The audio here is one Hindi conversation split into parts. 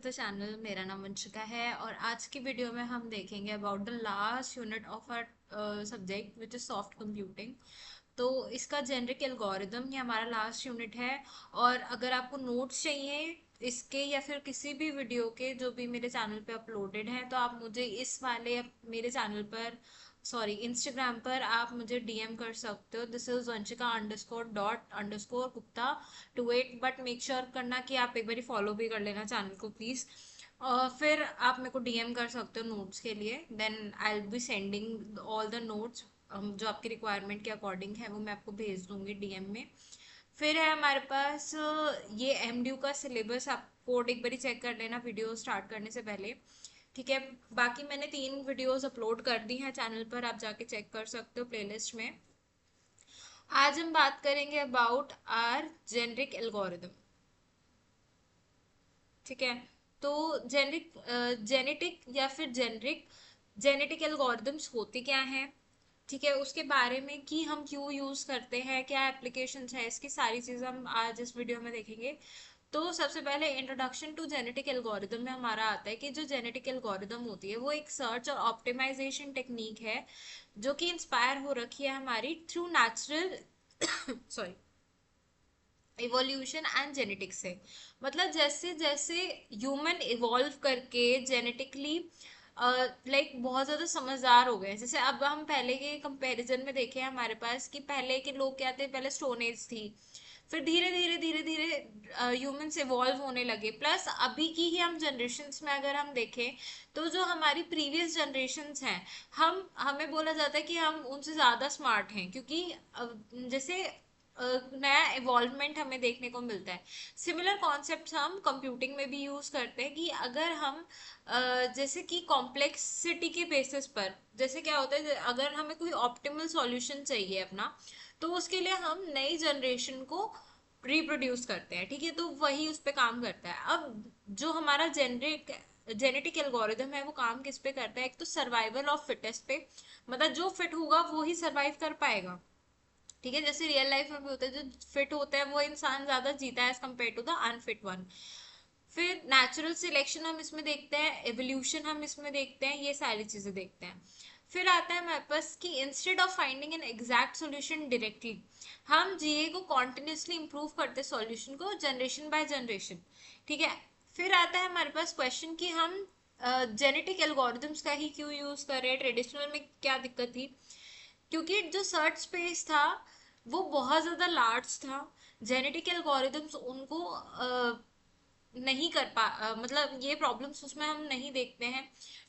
To the channel. मेरा नाम वंशिका है और आज की वीडियो में हम देखेंगे about the last unit of our subject which is soft computing. तो इसका जेनरिक एल्गोरिदम ये हमारा लास्ट यूनिट है। और अगर आपको नोट्स चाहिए इसके या फिर किसी भी वीडियो के जो भी मेरे चैनल पे अपलोडेड है तो आप मुझे इस वाले मेरे चैनल पर सॉरी इंस्टाग्राम पर आप मुझे डीएम कर सकते हो। This is Vanshika underscore dot underscore Gupta 28। But make sure करना कि आप एक बार फॉलो भी कर लेना चैनल को प्लीज। फिर आप मेरे को डीएम कर सकते हो नोट्स के लिए। Then I will be sending all the notes जो आपकी रिक्वायरमेंट के अकॉर्डिंग है वो मैं आपको भेज दूंगी डीएम में। फिर है हमारे पास ये एमडीयू का सिलेबस। आप कोड एक बार चेक कर लेना वीडियो स्टार्ट करने से पहले। ठीक है। बाकी मैंने 3 वीडियोस अपलोड कर दी हैं चैनल पर, आप जाके चेक कर सकते हो प्लेलिस्ट में। आज हम बात करेंगे अबाउट आर जेनरिक एल्गोरिदम। ठीक है। तो जेनरिक जेनेटिक या फिर जेनेटिक एल्गोरिदम्स होते क्या हैं, ठीक है, उसके बारे में कि हम क्यों यूज करते हैं, क्या एप्लीकेशंस है, इसकी सारी चीजें हम आज इस वीडियो में देखेंगे। तो सबसे पहले इंट्रोडक्शन टू जेनेटिक एल्गोरिदम में हमारा आता है कि जो जेनेटिक एल्गोरिदम होती है वो एक सर्च और ऑप्टिमाइजेशन टेक्निक है जो कि इंस्पायर हो रखी है हमारी through natural sorry evolution and genetics से। मतलब जैसे जैसे ह्यूमन इवॉल्व करके जेनेटिकली लाइक बहुत ज्यादा समझदार हो गए। जैसे अब हम पहले के कंपैरिजन में देखें हमारे पास कि पहले के लोग क्या थे, पहले स्टोन एज थी, फिर धीरे धीरे ह्यूमंस इवॉल्व होने लगे। प्लस अभी की ही हम जनरेशन्स में अगर हम देखें तो जो हमारी प्रीवियस जनरेशन्स हैं, हम हमें बोला जाता है कि हम उनसे ज़्यादा स्मार्ट हैं क्योंकि जैसे नया इवॉल्वमेंट हमें देखने को मिलता है। सिमिलर कॉन्सेप्ट हम कंप्यूटिंग में भी यूज करते हैं कि अगर हम जैसे कि कॉम्प्लेक्सिटी के बेसिस पर, जैसे क्या होता है अगर हमें कोई ऑप्टिमल सॉल्यूशन चाहिए अपना, तो उसके लिए हम नई जनरेशन को रिप्रोड्यूस करते हैं। ठीक है, तो वही उस पर काम करता है। अब जो हमारा जेनेटिक एल्गोरिदम है वो काम किस पे करता है, एक तो सर्वाइवल ऑफ फिटेस्ट पे, मतलब जो फिट होगा वो ही सर्वाइव कर पाएगा। ठीक है, जैसे रियल लाइफ में भी होता है जो फिट होता है वो इंसान ज्यादा जीता है as compared to the unfit one. फिर नेचुरल सिलेक्शन हम इसमें देखते हैं, एवोल्यूशन हम इसमें देखते हैं, ये सारी चीजें देखते हैं। फिर आता है हमारे पास कि instead of finding an exact solution directly, हम जीए को कॉन्टिन्यूसली इंप्रूव करते हैं सॉल्यूशन को जनरेशन बाय जनरेशन। ठीक है। फिर आता है हमारे पास क्वेश्चन कि हम जेनेटिक एल्गोरिथम्स का ही क्यों यूज कर रहे हैं, ट्रेडिशनल में क्या दिक्कत थी। क्योंकि जो सर्च स्पेस था वो बहुत ज़्यादा लार्ज था। जेनेटिक एल्गोरिदम्स उनको नहीं कर मतलब ये प्रॉब्लम्स उसमें हम नहीं देखते हैं।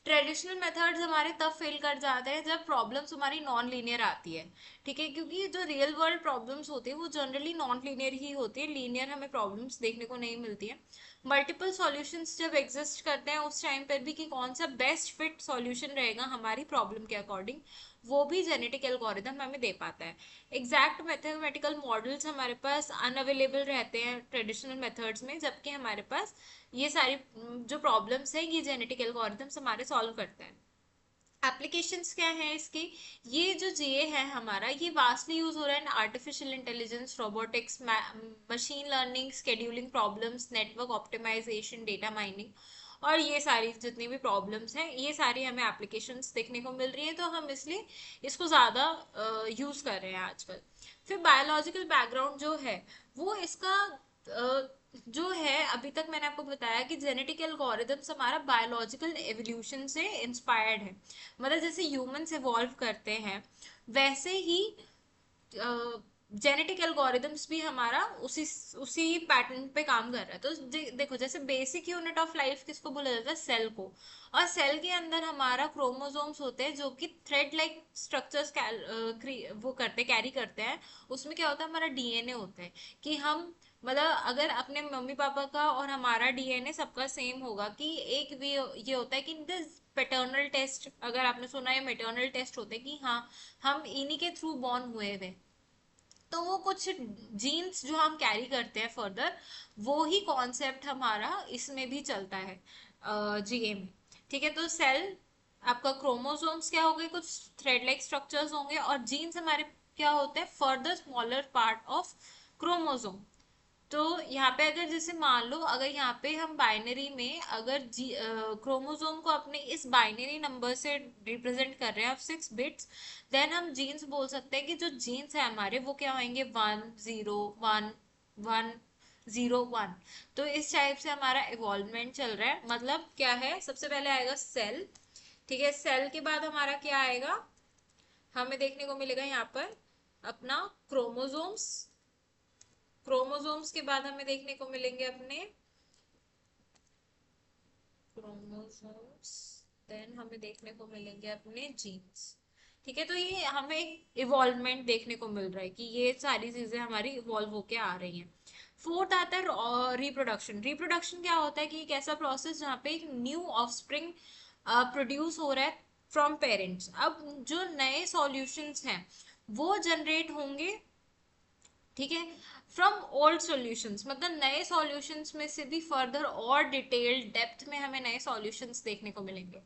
ट्रेडिशनल मेथड्स हमारे तब फेल कर जाते हैं जब प्रॉब्लम्स हमारी नॉन लीनियर आती है। ठीक है, क्योंकि जो रियल वर्ल्ड प्रॉब्लम्स होती है वो जनरली नॉन लीनियर ही होती है, लीनियर हमें प्रॉब्लम्स देखने को नहीं मिलती है। मल्टीपल सॉल्यूशंस जब एग्जिस्ट करते हैं उस टाइम पर भी कि कौन सा बेस्ट फिट सॉल्यूशन रहेगा हमारी प्रॉब्लम के अकॉर्डिंग, वो भी जेनेटिक एल्गोरिदम हमें दे पाता है। एग्जैक्ट मैथमेटिकल मॉडल्स हमारे पास अनअवेलेबल रहते हैं ट्रेडिशनल मेथड्स में, जबकि हमारे पास ये सारी जो प्रॉब्लम्स हैं ये जेनेटिक एल्गोरिदम्स हमारे सॉल्व करते हैं। एप्लीकेशंस क्या है इसकी, ये जो जीए है हमारा ये वास्टली यूज हो रहा है artificial intelligence, robotics, machine learning, scheduling problems, network optimisation, data mining, और ये सारी जितनी भी प्रॉब्लम्स हैं ये सारी हमें एप्लीकेशंस देखने को मिल रही है, तो हम इसलिए इसको ज़्यादा यूज कर रहे हैं आजकल। फिर बायोलॉजिकल बैकग्राउंड जो है वो इसका जो है, अभी तक मैंने आपको बताया कि जेनेटिक एल्गोरिदम्स हमारा बायोलॉजिकल एवोल्यूशन से इंस्पायर्ड है। मतलब जैसे ह्यूमंस इवॉल्व करते हैं वैसे ही जेनेटिक एल्गोरिदम्स भी हमारा उसी उसी पैटर्न पे काम कर रहा है। तो देखो जैसे बेसिक यूनिट ऑफ लाइफ किसको बोला जाता है, सेल को। और सेल के अंदर हमारा क्रोमोसोम्स होते हैं जो कि थ्रेड लाइक स्ट्रक्चर्स वो करते कैरी करते हैं। उसमें क्या होता है, हमारा डीएनए होता है कि हम मतलब अगर अपने मम्मी पापा का और हमारा डीएनए सबका सेम होगा कि एक भी ये होता है कि पैटर्नल टेस्ट, अगर आपने सुना है मेटर्नल टेस्ट होते हैं कि हाँ हम इन्हीं के थ्रू बॉर्न हुए थे, तो वो कुछ जीन्स जो हम कैरी करते हैं फर्दर, वो ही कॉन्सेप्ट हमारा इसमें भी चलता है जीए में। ठीक है, तो सेल आपका क्रोमोसोम्स क्या हो गए, कुछ थ्रेड लाइक स्ट्रक्चर्स होंगे, और जीन्स हमारे क्या होते हैं, further smaller part of chromosome. तो यहाँ पे अगर जैसे मान लो अगर यहाँ पे हम बाइनरी में अगर क्रोमोसोम को अपने इस बाइनरी नंबर से रिप्रेजेंट कर रहे हैं, 6 बिट्स, देन हम जीन्स बोल सकते हैं कि जो जीन्स है हमारे वो क्या होंगे, 1 0 1 1 0 1। तो इस टाइप से हमारा इवॉल्वमेंट चल रहा है। मतलब क्या है, सबसे पहले आएगा सेल, ठीक है, सेल के बाद हमारा क्या आएगा, हमें देखने को मिलेगा यहाँ पर अपना क्रोमोसोम्स, क्रोमोसोम्स के बाद हमें देखने को मिलेंगे अपने क्रोमोसोम्स, देन हमें देखने को मिलेंगे अपने जीन्स। ठीक है, तो ये हमें एक इवॉल्वमेंट देखने को मिल रहा है कि ये सारी चीजें हमारी इवॉल्व होके आ रही हैं। फोर्थ आता है रिप्रोडक्शन। रिप्रोडक्शन क्या होता है कि एक ऐसा प्रोसेस जहाँ पे एक न्यू ऑफस्प्रिंग प्रोड्यूस हो रहा है फ्रॉम पेरेंट्स। अब जो नए सॉल्यूशंस हैं वो जनरेट होंगे, ठीक है, फ्रॉम ओल्ड सॉल्यूशंस, मतलब नए सॉल्यूशंस में से भी फर्दर और डिटेल्ड डेप्थ में हमें नए सॉल्यूशंस देखने को मिलेंगे।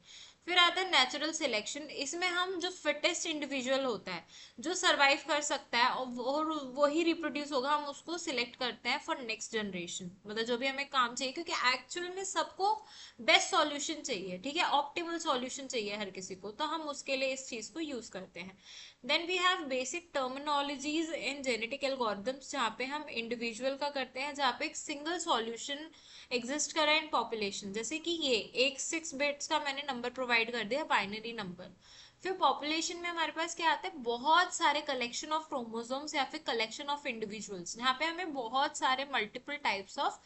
फिर आता है नेचुरल सिलेक्शन। इसमें हम जो फिटेस्ट इंडिविजुअल होता है, जो सरवाइव कर सकता है और वो ही रिप्रोड्यूस होगा, हम उसको सिलेक्ट करते हैं फॉर नेक्स्ट जनरेशन। मतलब जो भी हमें काम चाहिए, क्योंकि एक्चुअल में सबको बेस्ट सॉल्यूशन चाहिए, ठीक है, ऑप्टिमल सॉल्यूशन चाहिए हर किसी को, तो हम उसके लिए इस चीज को यूज करते हैं। Then we have basic terminologies in genetic algorithms, जहाँ पे हम इंडिविजुअल का करते हैं, जहाँ पे एक सिंगल सॉल्यूशन एग्जिस्ट कर रहा है इन पॉपुलेशन। जैसे कि ये एक 6 बिट्स का मैंने नंबर प्रोवाइड कर दिया, बाइनरी नंबर। फिर पॉपुलेशन में हमारे पास क्या आता है, बहुत सारे कलेक्शन ऑफ क्रोमोसोम्स या फिर कलेक्शन ऑफ इंडिविजुअल्स, यहाँ पे हमें बहुत सारे मल्टीपल टाइप्स ऑफ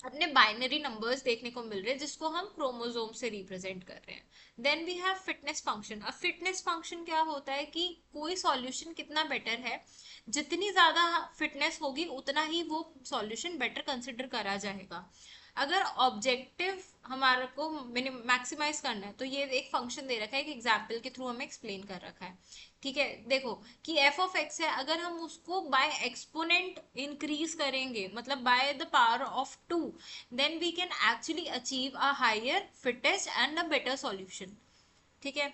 अपने बाइनरी नंबर्स देखने को मिल रहे हैं, जिसको हम क्रोमोसोम से रिप्रेजेंट कर रहे हैं। Then we have fitness function. अब फिटनेस फंक्शन क्या होता है कि कोई सॉल्यूशन कितना बेटर है, जितनी ज्यादा फिटनेस होगी उतना ही वो सॉल्यूशन बेटर कंसिडर करा जाएगा। अगर ऑब्जेक्टिव हमारे को मैक्सिमाइज करना है, तो ये एक फंक्शन दे रखा है, एक एग्जाम्पल के थ्रू हमें एक्सप्लेन कर रखा है। ठीक है, देखो कि एफ ऑफ एक्स है, अगर हम उसको बाय एक्सपोनेंट इंक्रीज करेंगे, मतलब by the power of 2, then we can actually achieve a higher fittest and a better solution. ठीक है,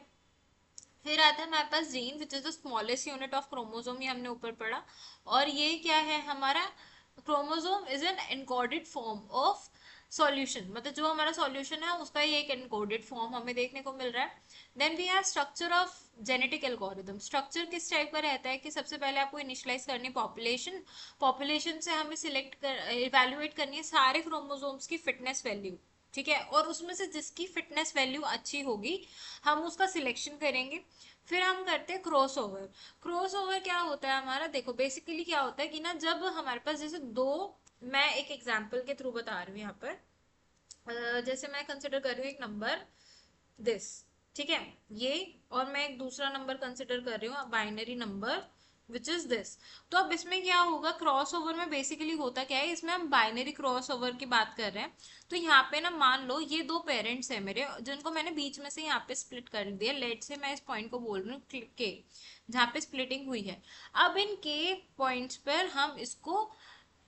फिर आता है हमारे पास gene which is the smallest unit of chromosome, ये हमने ऊपर पढ़ा। और ये क्या है हमारा, chromosome is an encoded form of solution, मतलब जो हमारा सॉल्यूशन है उसका ये एक एनकोडेड फॉर्म हमें देखने को मिल रहा है। Then we have structure of genetic algorithm. Structure किस टाइप का रहता है कि सबसे पहले आपको इनिशियलाइज करनी पॉपुलेशन, पॉपुलेशन से हमें सिलेक्ट कर इवेल्युएट करनी है सारे क्रोमोसोम्स की फिटनेस वैल्यू, ठीक है, और उसमें से जिसकी फिटनेस वैल्यू अच्छी होगी हम उसका सिलेक्शन करेंगे। फिर हम करते हैं क्रॉस ओवर। क्रॉस ओवर क्या होता है हमारा, देखो बेसिकली क्या होता है कि ना, जब हमारे पास जैसे दो, मैं एक एग्जांपल के थ्रू बता रही हूँ यहाँ पर, जैसे मैं कंसिडर कर रही हूँ एक नंबर दिस, ठीक है, ये, और मैं एक दूसरा नंबर कंसिडर कर रही हूँ binary number which is this. तो अब इसमें क्या होगा, क्रॉस ओवर में बेसिकली होता क्या है, इसमें हम बाइनरी क्रॉस ओवर की बात कर रहे हैं। तो यहाँ पे ना मान लो ये दो पेरेंट्स है मेरे, जिनको मैंने बीच में से यहाँ पे स्प्लिट कर दिया, लेट से मैं इस पॉइंट को बोल रही हूँ के, जहाँ पे स्प्लिटिंग हुई है। अब इन के पॉइंट्स पर हम इसको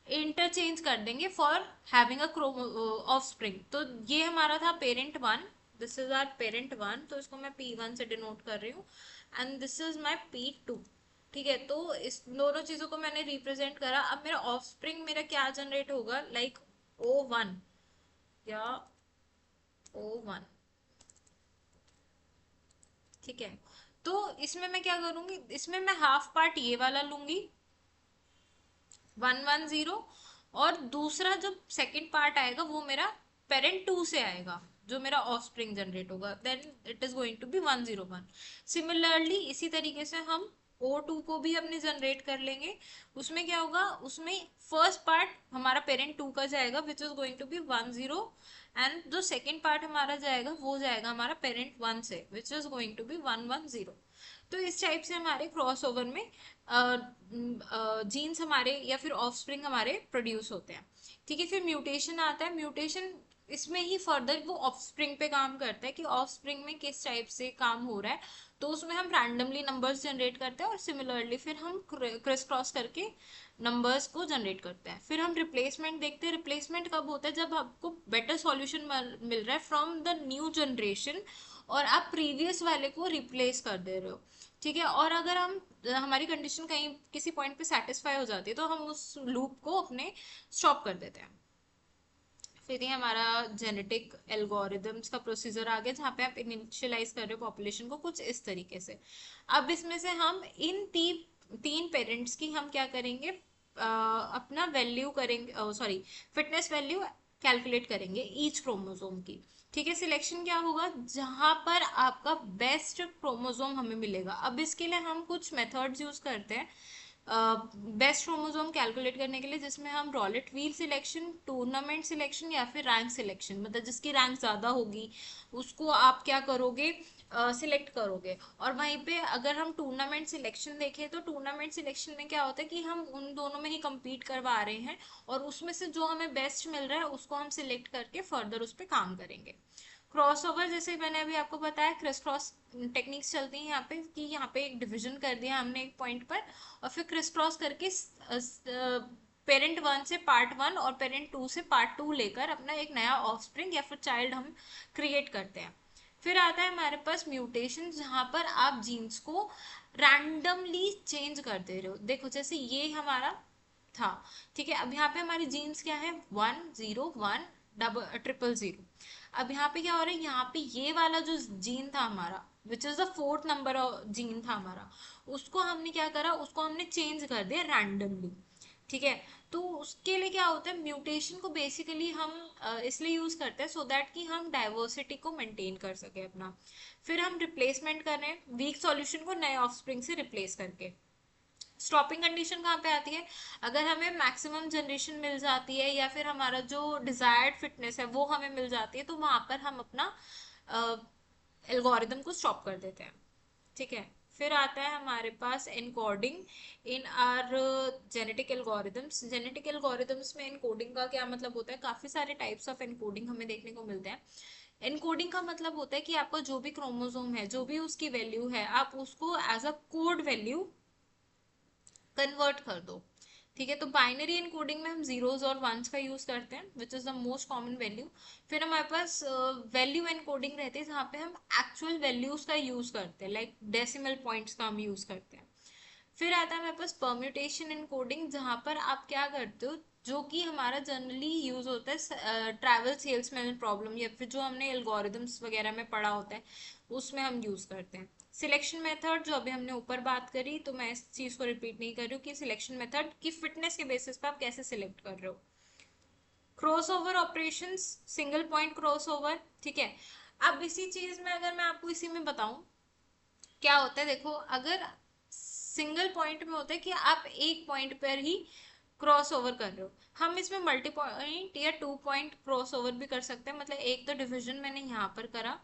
इंटरचेंज कर देंगे for having a offspring. तो ये हमारा था parent one, this is our parent one, तो इसको मैं P1 से डिनोट कर रही हूँ, and this is my P2। ठीक है, तो इस दोनों चीजों को मैंने रिप्रेजेंट करा। अब मेरा ऑफ स्प्रिंग मेरा क्या जनरेट होगा, लाइक O1 या O1। ठीक है, तो इसमें मैं क्या करूंगी, इसमें मैं हाफ पार्ट ये वाला लूंगी 1 1 0, और दूसरा जो सेकंड पार्ट आएगा वो मेरा पेरेंट 2 से आएगा, जो मेरा ऑफ स्प्रिंग जनरेट होगा, then it is going to be 1 0 1। Similarly इसी तरीके से हम O2 को भी अपने जनरेट कर लेंगे। उसमें क्या होगा, उसमें फर्स्ट पार्ट हमारा पेरेंट 2 का जाएगा which is going to be 1 0, and जो सेकेंड पार्ट हमारा जाएगा वो जाएगा हमारा पेरेंट 1 से which is going to be 1 1 0। तो इस टाइप से हमारे क्रॉस ओवर में जीन्स हमारे या फिर ऑफस्प्रिंग हमारे प्रोड्यूस होते हैं। ठीक है, फिर म्यूटेशन आता है। म्यूटेशन इसमें ही फर्दर वो ऑफस्प्रिंग पे काम करता है कि ऑफस्प्रिंग में किस टाइप से काम हो रहा है। तो उसमें हम रैंडमली नंबर्स जनरेट करते हैं और सिमिलरली फिर हम क्रिस क्रॉस करके नंबर्स को जनरेट करते हैं। फिर हम रिप्लेसमेंट देखते हैं। रिप्लेसमेंट कब होता है, जब आपको बेटर सॉल्यूशन मिल रहा है फ्रॉम द न्यू जनरेशन और आप प्रीवियस वाले को रिप्लेस कर दे रहे हो। ठीक है, और अगर हम हमारी कंडीशन कहीं किसी पॉइंट पे सेटिस्फाई हो जाती है तो हम उस लूप को अपने स्टॉप कर देते हैं। फिर ये हमारा जेनेटिक एल्गोरिदम्स का प्रोसीजर आ गया, जहाँ पे आप इनिशियलाइज कर रहे हो पॉपुलेशन को कुछ इस तरीके से। अब इसमें से हम इन तीन पेरेंट्स की हम क्या करेंगे, अपना वैल्यू करेंगे, सॉरी, फिटनेस वैल्यू कैलकुलेट करेंगे ईच क्रोमोसोम की। ठीक है, सिलेक्शन क्या होगा, जहां पर आपका बेस्ट क्रोमोसोम हमें मिलेगा। अब इसके लिए हम कुछ मेथड्स यूज करते हैं बेस्ट क्रोमोसोम कैलकुलेट करने के लिए, जिसमें हम Rowlatt wheel selection, tournament selection या फिर रैंक सिलेक्शन, मतलब जिसकी रैंक ज्यादा होगी उसको आप क्या करोगे, सिलेक्ट करोगे। और वहीं पे अगर हम टूर्नामेंट सिलेक्शन देखें तो टूर्नामेंट सिलेक्शन में क्या होता है कि हम उन दोनों में ही compete करवा रहे हैं, और उसमें से जो हमें बेस्ट मिल रहा है उसको हम सिलेक्ट करके फर्दर उस पर काम करेंगे। क्रॉस ओवर, जैसे मैंने अभी आपको बताया, क्रिस क्रॉस टेक्निक्स चलती हैं यहाँ पे, कि यहाँ पे एक डिवीजन कर दिया हमने एक पॉइंट पर, और फिर क्रिस क्रॉस करके पेरेंट वन से पार्ट वन और पेरेंट टू से पार्ट टू लेकर अपना एक नया ऑफस्प्रिंग या फिर चाइल्ड हम क्रिएट करते हैं। फिर आता है हमारे पास म्यूटेशन, जहां पर आप जीन्स को रैंडमली चेंज कर दे रहे हो। देखो जैसे ये हमारा था, ठीक है, अब यहाँ पे हमारी जीन्स क्या है, 101 000। अब यहाँ पे क्या हो रहा है, यहाँ पे ये वाला जो जीन था हमारा, विच is the fourth number gene था हमारा, उसको हमने क्या करा, उसको हमने चेंज कर दिया रैंडमली। ठीक है, तो उसके लिए क्या होता है, म्यूटेशन को बेसिकली हम इसलिए यूज करते हैं सो दैट कि हम डाइवर्सिटी को मेंटेन कर सके अपना। फिर हम रिप्लेसमेंट कर रहे हैं वीक सॉल्यूशन को नए ऑफस्प्रिंग से रिप्लेस करके। स्टॉपिंग कंडीशन कहाँ पे आती है, अगर हमें मैक्सिमम जनरेशन मिल जाती है या फिर हमारा जो डिजायर्ड फिटनेस है वो हमें मिल जाती है, तो वहां पर हम अपना एल्गोरिदम को स्टॉप कर देते हैं। ठीक है, फिर आता है हमारे पास encoding in our genetic algorithms. Genetic algorithms में एनकोडिंग का क्या मतलब होता है, काफी सारे टाइप्स ऑफ एनकोडिंग हमें देखने को मिलते हैं। एनकोडिंग का मतलब होता है कि आपका जो भी क्रोमोसोम है, जो भी उसकी वैल्यू है, आप उसको as a code value convert कर दो। ठीक है, तो बाइनरी इनकोडिंग में हम जीरोस और वंस का यूज करते हैं, विच is the most common value. फिर हमारे पास वैल्यू एनकोडिंग रहती है, जहाँ पे हम एक्चुअल वैल्यूज का यूज करते हैं, लाइक डेसिमल पॉइंट्स का हम यूज करते हैं। फिर आता है हमारे पास परम्यूटेशन एनकोडिंग, जहाँ पर आप क्या करते हो, जो कि हमारा जनरली यूज होता है ट्रैवल सेल्समैन प्रॉब्लम, या फिर जो हमने एल्गोरिदम्स वगैरह में पढ़ा होता है उसमें हम यूज करते हैं। सिलेक्शन मेथड जो अभी हमने ऊपर बात करी, तो मैं इस चीज को रिपीट नहीं कर रही हूँ कि सिलेक्शन मेथड की फिटनेस के बेसिस पे आप कैसे सिलेक्ट कर रहे हो। Cross over operation, single point cross over. ठीक है, अब इसी चीज में अगर मैं आपको इसी में बताऊं क्या होता है, देखो अगर सिंगल पॉइंट में होता है कि आप एक पॉइंट पर ही क्रॉस ओवर कर रहे हो, हम इसमें मल्टी पॉइंट या 2 पॉइंट क्रॉस ओवर भी कर सकते हैं। मतलब एक तो डिवीजन मैंने यहाँ पर करा,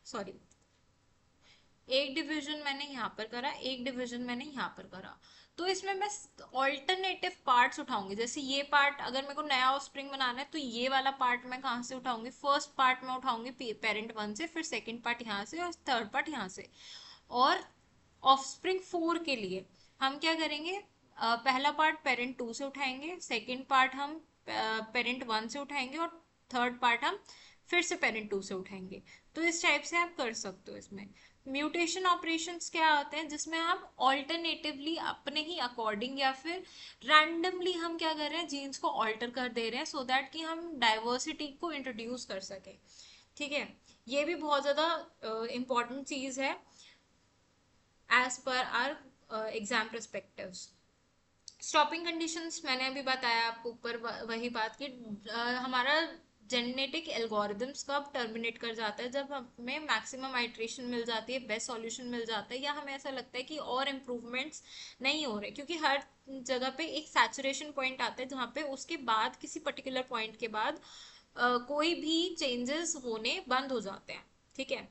सॉरी, एक डिवीजन मैंने यहाँ पर करा, एक डिवीजन मैंने यहाँ पर करा, तो इसमें मैं ऑल्टरनेटिव पार्ट्स उठाऊंगी। जैसे ये पार्ट अगर मेरे को नया ऑफस्प्रिंग बनाना है, तो ये वाला पार्ट मैं कहाँ से उठाऊंगी, फर्स्ट पार्ट मैं उठाऊंगी पेरेंट वन से, फिर सेकंड पार्ट यहाँ से, और थर्ड पार्ट यहाँ से। और ऑफस्प्रिंग 4 के लिए हम क्या करेंगे, पहला पार्ट पेरेंट 2 से उठाएंगे, सेकंड पार्ट हम पेरेंट 1 से उठाएंगे, और थर्ड पार्ट हम फिर से पेरेंट 2 से उठाएंगे। तो इस टाइप से आप कर सकते हो। इसमें म्यूटेशन ऑपरेशंस क्या होते हैं, जिसमें आप ऑल्टरनेटिवली अपने ही अकॉर्डिंग या फिर रैंडमली हम क्या कर रहे हैं, जीन्स को ऑल्टर कर दे रहे हैं सो दैट कि हम डाइवर्सिटी को इंट्रोड्यूस कर सके। ठीक है, ये भी बहुत ज्यादा इंपॉर्टेंट चीज है as per our exam perspectives. Stopping conditions मैंने अभी बताया आपको ऊपर, वही बात की हमारा जेनेटिक एल्गोरिदम्स कब टर्मिनेट कर जाता है, जब हमें मैक्सिमम आइट्रेशन मिल जाती है, बेस्ट सॉल्यूशन मिल जाता है, या हमें ऐसा लगता है कि और इम्प्रूवमेंट्स नहीं हो रहे, क्योंकि हर जगह पे एक सैचुरेशन पॉइंट आता है जहाँ पे उसके बाद किसी पर्टिकुलर पॉइंट के बाद कोई भी चेंजेस होने बंद हो जाते हैं। ठीक है,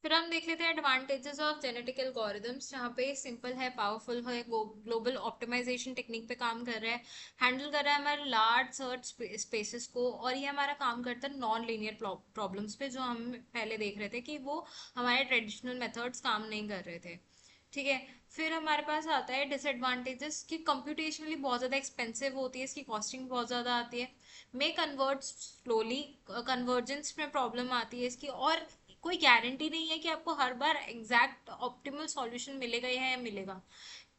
फिर हम देख लेते हैं एडवांटेजेस ऑफ जेनेटिक एल्गोरिदम्स, जहाँ पे सिंपल है, पावरफुल है, ग्लोबल ऑप्टिमाइजेशन टेक्निक पे काम कर रहा है, हैंडल कर रहा है हमारे लार्ज सर्च स्पेसेस को, और ये हमारा काम करता है नॉन लीनियर प्रॉब्लम्स पे, जो हम पहले देख रहे थे कि वो हमारे ट्रेडिशनल मेथड्स काम नहीं कर रहे थे। ठीक है, फिर हमारे पास आता है डिसएडवांटेजेस, कि कंप्यूटेशनली बहुत ज़्यादा एक्सपेंसिव होती है, इसकी कॉस्टिंग बहुत ज़्यादा आती है, मे कन्वर्ट स्लोली, कन्वर्जेंस में प्रॉब्लम आती है इसकी, और कोई गारंटी नहीं है कि आपको हर बार एग्जैक्ट ऑप्टिमल सॉल्यूशन मिलेगा या मिलेगा।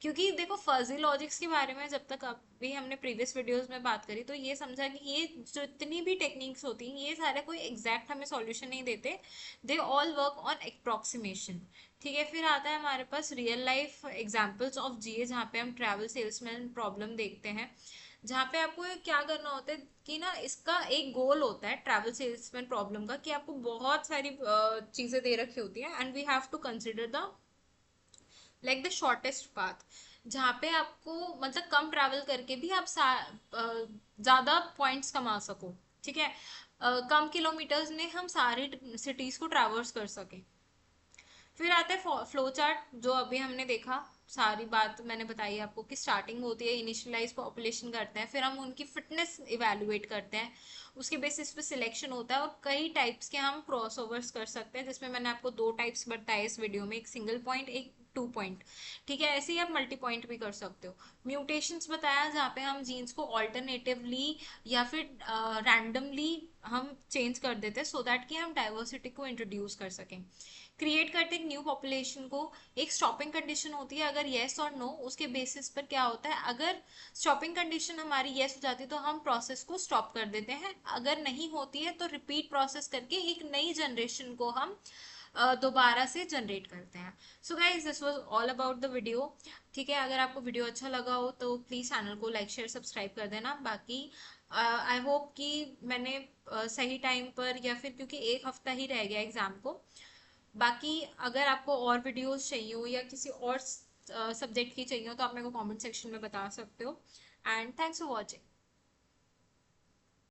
क्योंकि देखो फजी लॉजिक्स के बारे में जब तक अभी हमने प्रीवियस वीडियोस में बात करी तो ये समझा कि ये जितनी भी टेक्निक्स होती हैं ये सारे कोई एग्जैक्ट हमें सॉल्यूशन नहीं देते, they all work on approximation. ठीक है, फिर आता है हमारे पास रियल लाइफ एग्जांपल्स ऑफ जीए, जहाँ पे हम ट्रैवल सेल्समैन प्रॉब्लम देखते हैं, जहाँ पे आपको क्या करना होता है कि ना इसका एक गोल होता है ट्रैवल सेल्समैन प्रॉब्लम का, कि आपको बहुत सारी चीजें दे रखी होती हैं and we have to consider the like the shortest path, जहाँ पे आपको मतलब कम ट्रैवल करके भी आप ज्यादा पॉइंट्स कमा सको। ठीक है, कम किलोमीटर्स में हम सारी सिटीज को ट्रैवर्स कर सके। फिर आता है फ्लो चार्ट, जो अभी हमने देखा, सारी बात मैंने बताई आपको कि स्टार्टिंग होती है, इनिशियलाइज पॉपुलेशन करते हैं, फिर हम उनकी फिटनेस इवेलुएट करते हैं, उसके बेसिस पे सिलेक्शन होता है, और कई टाइप्स के हम क्रॉसओवर्स कर सकते हैं, जिसमें मैंने आपको दो टाइप्स बताए इस वीडियो में, एक सिंगल पॉइंट, एक टू पॉइंट। ठीक है, ऐसे ही आप मल्टी पॉइंट भी कर सकते हो। म्यूटेशंस बताया, जहाँ पे हम जीन्स को ऑल्टरनेटिवली या फिर रैंडमली हम चेंज कर देते हैं सो दैट कि हम डाइवर्सिटी को इंट्रोड्यूस कर सकें। क्रिएट करते हैं न्यू पॉपुलेशन को, एक स्टॉपिंग कंडीशन होती है, अगर येस और नो, उसके बेसिस पर क्या होता है, अगर स्टॉपिंग कंडीशन हमारी येस हो जाती है तो हम प्रोसेस को स्टॉप कर देते हैं, अगर नहीं होती है तो रिपीट प्रोसेस करके एक नई जनरेशन को हम दोबारा से जनरेट करते हैं। So guys this was all about the video. ठीक है, अगर आपको वीडियो अच्छा लगा हो तो प्लीज़ चैनल को लाइक शेयर सब्सक्राइब कर देना। बाकी आई होप कि मैंने सही टाइम पर, या फिर क्योंकि एक हफ्ता ही रह गया एग्जाम को, बाकी अगर आपको और वीडियोस चाहिए हो या किसी और सब्जेक्ट की चाहिए हो तो आप मेरे को कमेंट सेक्शन में बता सकते हो। And thanks for watching.